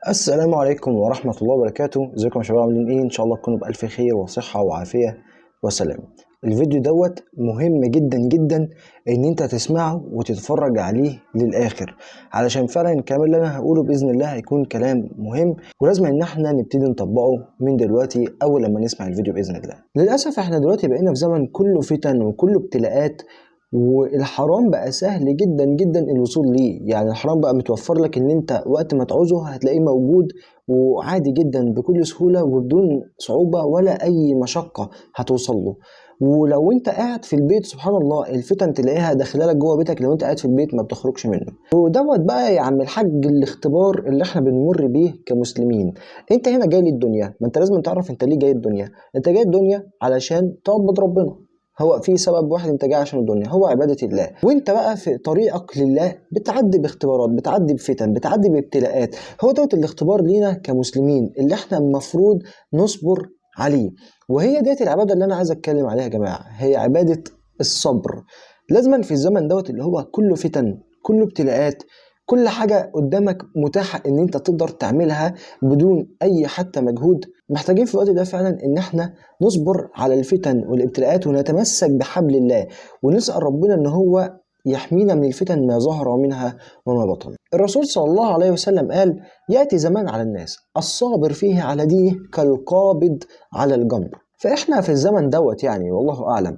السلام عليكم ورحمة الله وبركاته. ازيكم يا شباب؟ عاملين ايه؟ ان شاء الله تكونوا بألف خير وصحة وعافية وسلام. الفيديو دوت مهم جدا جدا ان انت تسمعه وتتفرج عليه للآخر، علشان فعلا الكلام اللي انا هقوله بإذن الله هيكون كلام مهم، ولازم ان احنا نبتدي نطبقه من دلوقتي اول لما نسمع الفيديو بإذن الله. للأسف احنا دلوقتي بقينا في زمن كله فتن وكله ابتلاءات، والحرام بقى سهل جدا جدا الوصول ليه. يعني الحرام بقى متوفر لك ان انت وقت ما تعوزه هتلاقيه موجود وعادي جدا بكل سهولة وبدون صعوبة ولا اي مشقة هتوصل له. ولو انت قاعد في البيت سبحان الله الفتن تلاقيها داخله لك جوه بيتك لو انت قاعد في البيت ما بتخرجش منه. ودوت بقى يا عم الحاج الاختبار اللي احنا بنمر بيه كمسلمين. انت هنا جاي للدنيا، ما انت لازم تعرف انت ليه جاي الدنيا. انت جاي الدنيا علشان تعبد ربنا، هو في سبب واحد انت جاي عشان الدنيا، هو عبادة الله. وانت بقى في طريقك لله بتعدي باختبارات، بتعدي بفتن، بتعدي بابتلاءات. هو دوت الاختبار لينا كمسلمين اللي احنا المفروض نصبر عليه. وهي ديت العبادة اللي انا عايز اتكلم عليها يا جماعة، هي عبادة الصبر. لازما في الزمن دوت اللي هو كله فتن، كله ابتلاءات، كل حاجة قدامك متاحة ان انت تقدر تعملها بدون اي حتى مجهود، محتاجين في الوقت ده فعلا ان احنا نصبر على الفتن والابتلاءات ونتمسك بحبل الله، ونسأل ربنا ان هو يحمينا من الفتن ما ظهر منها وما بطن. الرسول صلى الله عليه وسلم قال: يأتي زمان على الناس الصابر فيه على دينه كالقابض على الجمر. فاحنا في الزمن دوت يعني والله اعلم،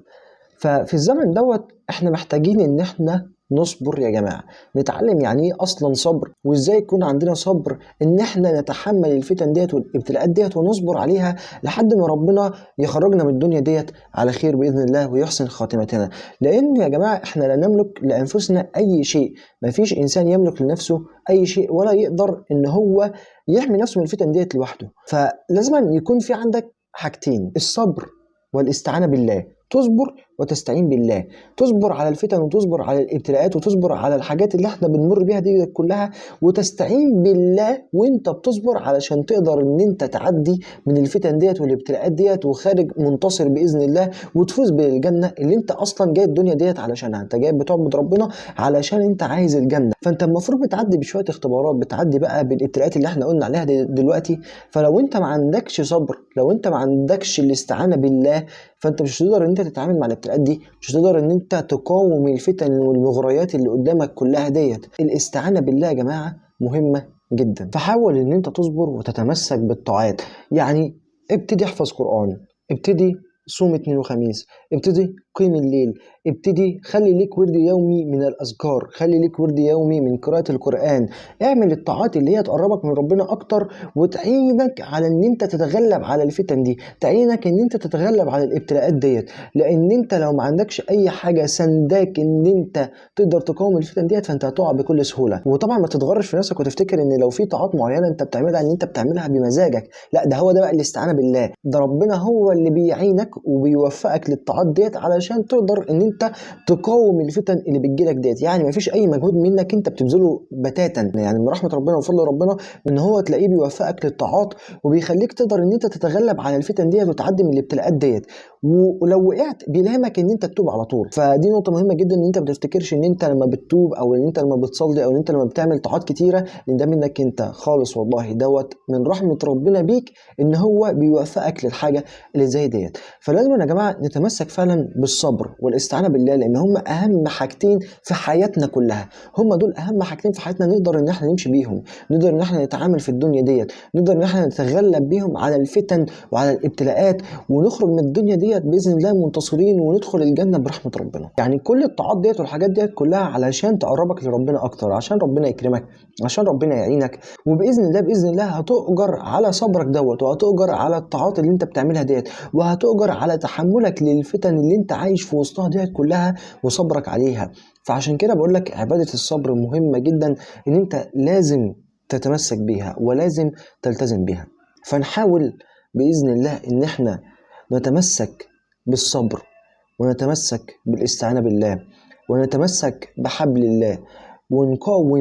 ففي الزمن دوت احنا محتاجين ان احنا نصبر يا جماعة، نتعلم يعني ايه اصلا صبر، وازاي يكون عندنا صبر ان احنا نتحمل الفتن ديت والابتلاءات ديت ونصبر عليها لحد ما ربنا يخرجنا من الدنيا ديت على خير بإذن الله ويحسن خاتمتنا. لان يا جماعة احنا لا نملك لانفسنا اي شيء، مفيش انسان يملك لنفسه اي شيء ولا يقدر ان هو يحمي نفسه من الفتن ديت لوحده. فلازم يكون في عندك حاجتين: الصبر والاستعانة بالله. تصبر وتستعين بالله، تصبر على الفتن وتصبر على الابتلاءات وتصبر على الحاجات اللي احنا بنمر بيها دي كلها، وتستعين بالله وانت بتصبر علشان تقدر ان انت تعدي من الفتن ديت والابتلاءات ديت وخارج منتصر باذن الله، وتفوز بالجنه اللي انت اصلا جاي الدنيا ديت علشانها. انت جاي بتعبد ربنا علشان انت عايز الجنه، فانت المفروض بتعدي بشويه اختبارات، بتعدي بقى بالابتلاءات اللي احنا قلنا عليها دلوقتي. فلو انت ما عندكش صبر، لو انت ما عندكش الاستعانه بالله، فانت مش هتقدر ان انت تتعامل مع الابتلاءات دي، مش هتقدر ان انت تقاوم الفتن والمغريات اللي قدامك كلها ديت. الاستعانة بالله يا جماعة مهمة جدا، فحاول ان انت تصبر وتتمسك بالطاعات. يعني ابتدي احفظ قرآن، ابتدي صوم اثنين وخميس، ابتدي قيم الليل، ابتدي خلي ليك ورد يومي من الأذكار، خلي ليك ورد يومي من قراءة القرآن. اعمل الطاعات اللي هي تقربك من ربنا أكتر وتعينك على ان انت تتغلب على الفتن دي، تعينك ان انت تتغلب على الابتلاءات ديت. لان انت لو ما عندكش اي حاجة سنداك ان انت تقدر تقاوم الفتن ديت فانت هتقع بكل سهولة. وطبعا ما تتغرش في نفسك وتفتكر ان لو في طاعات معينة انت بتعملها ان انت بتعملها بمزاجك، لا، ده هو ده بقى الاستعانة بالله. ده ربنا هو اللي بيعينك وبيوفقك للطاعات ديت علشان تقدر ان انت تقاوم الفتن اللي بتجيلك ديت. يعني ما فيش اي مجهود منك انت بتبذله بتاتا، يعني من رحمة ربنا وفضل ربنا ان هو تلاقيه بيوفقك للطاعات وبيخليك تقدر ان انت تتغلب على الفتن ديت وتعدي من الابتلاءات ديت. ولو وقعت بيلهمك ان انت تتوب على طول. فدي نقطة مهمة جدا، ان انت ما تفتكرش ان انت لما بتتوب او ان انت لما بتصلي او ان انت لما بتعمل طاعات كتيرة ان ده منك انت خالص. والله دوت من رحمة ربنا بيك ان هو بيوفقك للحاجة اللي زي ديت. فلازم يا جماعة نتمسك فعلا بالصبر والاستعانة بالله، لان هم اهم حاجتين في حياتنا كلها. هم دول اهم حاجتين في حياتنا نقدر ان احنا نمشي بيهم، نقدر ان احنا نتعامل في الدنيا ديت، نقدر ان احنا نتغلب بيهم على الفتن وعلى الابتلاءات، ونخرج من الدنيا ديت باذن الله منتصرين وندخل الجنه برحمه ربنا. يعني كل الطاعات ديت والحاجات ديت كلها علشان تقربك لربنا اكتر، عشان ربنا يكرمك، عشان ربنا يعينك. وباذن الله باذن الله هتؤجر على صبرك دوت، وهتؤجر على الطاعات اللي انت بتعملها ديت، وهتؤجر على تحملك للفتن اللي انت عايش في وسطها ديت كلها وصبرك عليها. فعشان كده بقول لك عباده الصبر مهمه جدا، ان انت لازم تتمسك بيها ولازم تلتزم بيها. فنحاول بإذن الله إن احنا نتمسك بالصبر، ونتمسك بالاستعانة بالله، ونتمسك بحبل الله، ونقاوم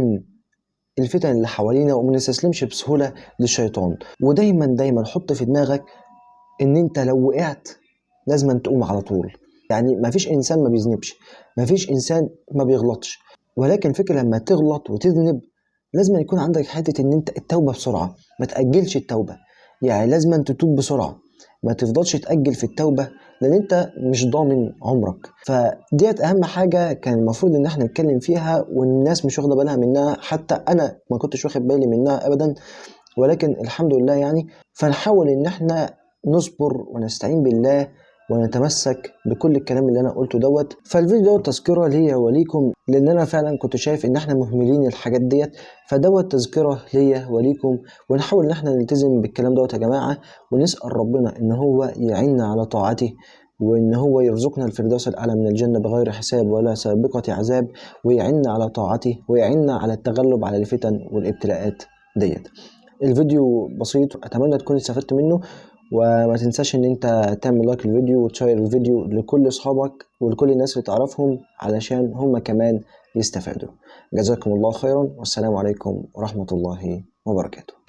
الفتن اللي حوالينا وما نستسلمش بسهولة للشيطان. ودايما دايما حط في دماغك إن أنت لو وقعت لازم تقوم على طول. يعني مفيش إنسان ما بيذنبش، مفيش إنسان ما بيغلطش، ولكن فكرة لما تغلط وتذنب لازم يكون عندك حته ان انت التوبه بسرعه، ما تاجلش التوبه. يعني لازم تتوب بسرعه، ما تفضلش تاجل في التوبه، لان انت مش ضامن عمرك. فديت اهم حاجه كان المفروض ان احنا نتكلم فيها، والناس مش واخده بالها منها، حتى انا ما كنتش واخد بالي منها ابدا، ولكن الحمد لله يعني. فنحاول ان احنا نصبر ونستعين بالله ونتمسك بكل الكلام اللي انا قلته دوت. فالفيديو دوت تذكره ليا وليكم، لان انا فعلا كنت شايف ان احنا مهملين الحاجات ديت، فدوت تذكره ليا وليكم. ونحاول ان احنا نلتزم بالكلام دوت يا جماعه، ونسال ربنا ان هو يعيننا على طاعته، وان هو يرزقنا الفردوس الاعلى من الجنه بغير حساب ولا سابقه عذاب، ويعيننا على طاعته، ويعيننا على التغلب على الفتن والابتلاءات ديت. الفيديو بسيط، اتمنى تكون استفدت منه. وما تنساش ان انت تعمل لايك للفيديو وتشير الفيديو لكل اصحابك ولكل الناس اللي تعرفهم، علشان هم كمان يستفادوا. جزاكم الله خيرا، والسلام عليكم ورحمة الله وبركاته.